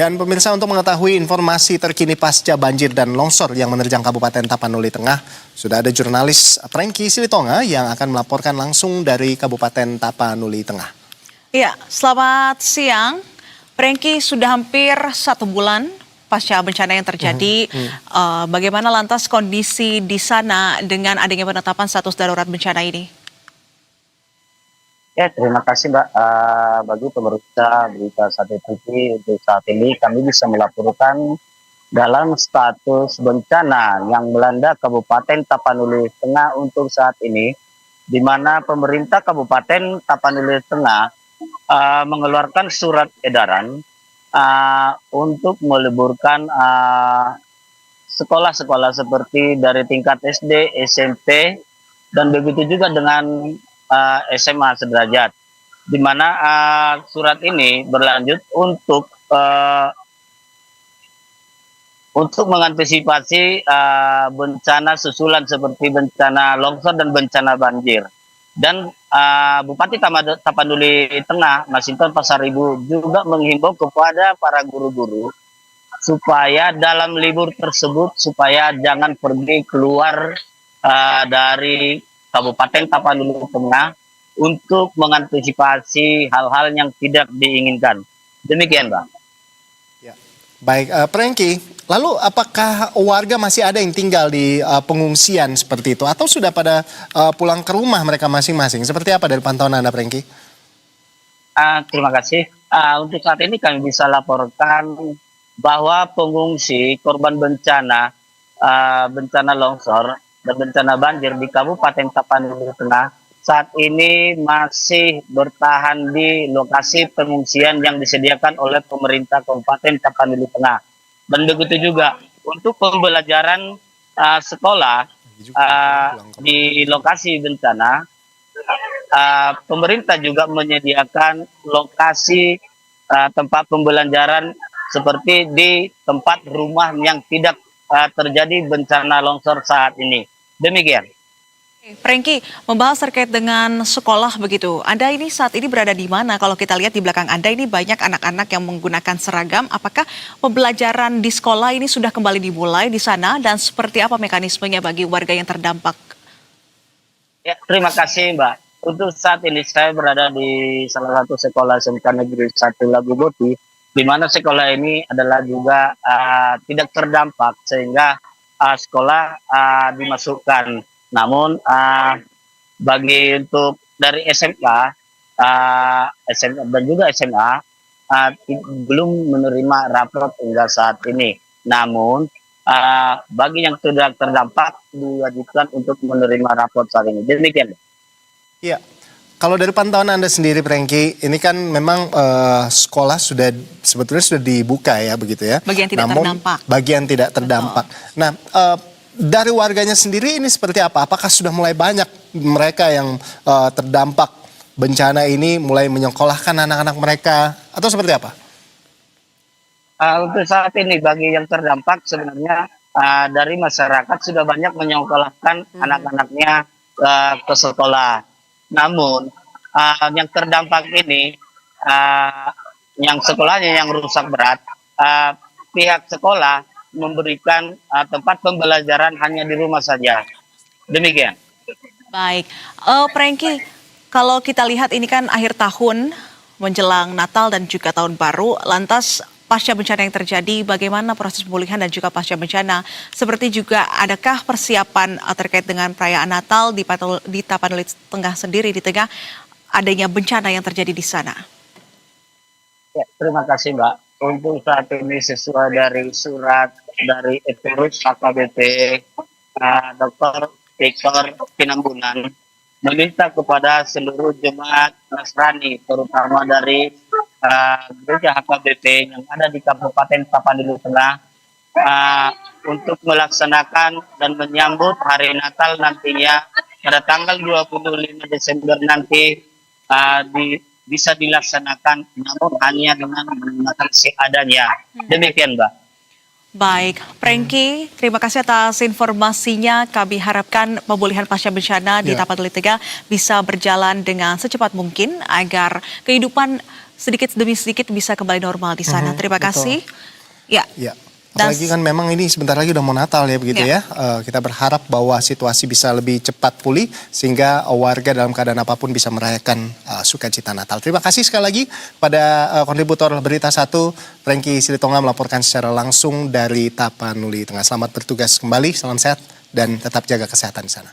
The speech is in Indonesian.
Dan pemirsa, untuk mengetahui informasi terkini pasca banjir dan longsor yang menerjang Kabupaten Tapanuli Tengah, sudah ada jurnalis Prengky Silitonga yang akan melaporkan langsung dari Kabupaten Tapanuli Tengah. Iya, selamat siang. Prengky, sudah hampir 1 bulan pasca bencana yang terjadi. Bagaimana lantas kondisi di sana dengan adanya penetapan status darurat bencana ini? Ya, terima kasih Mbak. Bagi pemirsa Berita Satu TV, untuk saat ini kami bisa melaporkan dalam status bencana yang melanda Kabupaten Tapanuli Tengah untuk saat ini, di mana pemerintah Kabupaten Tapanuli Tengah mengeluarkan surat edaran untuk meliburkan sekolah-sekolah seperti dari tingkat SD, SMP, dan begitu juga dengan SMA sederajat, di mana surat ini berlanjut untuk mengantisipasi bencana susulan seperti bencana longsor dan bencana banjir. Dan Bupati Tapanuli Tengah, Masinton Pasaribu, juga menghimbau kepada para guru-guru supaya dalam libur tersebut supaya jangan pergi keluar dari Kabupaten Tapanuli Tengah untuk mengantisipasi hal-hal yang tidak diinginkan. Demikian, Pak. Ya. Baik, Prengky, lalu apakah warga masih ada yang tinggal di pengungsian seperti itu, atau sudah pada pulang ke rumah mereka masing-masing? Seperti apa dari pantauan Anda, Prengky? Terima kasih. Untuk saat ini kami bisa laporkan bahwa pengungsi korban bencana longsor dan bencana banjir di Kabupaten Tapanuli Tengah saat ini masih bertahan di lokasi pengungsian yang disediakan oleh pemerintah Kabupaten Tapanuli Tengah. Dan begitu juga untuk pembelajaran sekolah di lokasi bencana, pemerintah juga menyediakan lokasi tempat pembelajaran seperti di tempat rumah yang tidak terjadi bencana longsor saat ini. Demikian. Prengky, membahas terkait dengan sekolah begitu. Anda ini saat ini berada di mana? Kalau kita lihat di belakang Anda ini banyak anak-anak yang menggunakan seragam. Apakah pembelajaran di sekolah ini sudah kembali dimulai di sana dan seperti apa mekanismenya bagi warga yang terdampak? Ya, terima kasih Mbak. Untuk saat ini saya berada di salah satu sekolah SMK Negeri 1 Laguboti, di mana sekolah ini adalah juga tidak terdampak sehingga sekolah dimasukkan. Namun bagi untuk dari SMK dan juga SMA belum menerima rapor hingga saat ini. Namun bagi yang tidak terdampak diwajibkan untuk menerima rapor saat ini. Demikian. Iya. Kalau dari pantauan Anda sendiri, Prengky, ini kan memang sekolah sebetulnya sudah dibuka ya, begitu ya. Bagian tidak terdampak. Bagian tidak terdampak. Betul. Nah, dari warganya sendiri ini seperti apa? Apakah sudah mulai banyak mereka yang terdampak bencana ini mulai menyekolahkan anak-anak mereka atau seperti apa? Untuk saat ini bagi yang terdampak sebenarnya dari masyarakat sudah banyak menyekolahkan anak-anaknya ke sekolah. Namun yang terdampak ini yang sekolahnya yang rusak berat, pihak sekolah memberikan tempat pembelajaran hanya di rumah saja. Demikian. Baik, Prengky, kalau kita lihat ini kan akhir tahun menjelang Natal dan juga Tahun Baru, lantas pasca bencana yang terjadi, bagaimana proses pemulihan dan juga pasca bencana? Seperti juga adakah persiapan terkait dengan perayaan Natal di Tapanuli Tengah sendiri di tengah adanya bencana yang terjadi di sana? Ya, terima kasih Mbak. Untuk saat ini sesuai dari surat dari Eturus HKBP Dr. Victor Pinambunan meminta kepada seluruh jemaat Nasrani terutama dari gereja HKBP yang ada di Kabupaten Tapanuli Tengah untuk melaksanakan dan menyambut hari Natal nantinya pada tanggal 25 Desember nanti bisa dilaksanakan namun hanya dengan menggunakan seadanya. Demikian, Mbak. Baik, Prengky, terima kasih atas informasinya. Kami harapkan pemulihan pasca bencana di Tapanuli Tengah bisa berjalan dengan secepat mungkin agar kehidupan sedikit demi sedikit bisa kembali normal di sana. Terima kasih. Ya. Ya. Dan- Apalagi kan memang ini sebentar lagi udah mau Natal ya begitu ya. Kita berharap bahwa situasi bisa lebih cepat pulih sehingga warga dalam keadaan apapun bisa merayakan sukacita Natal. Terima kasih sekali lagi pada kontributor Berita 1 Franky Silitonga melaporkan secara langsung dari Tapanuli Tengah. Selamat bertugas kembali, salam sehat dan tetap jaga kesehatan di sana.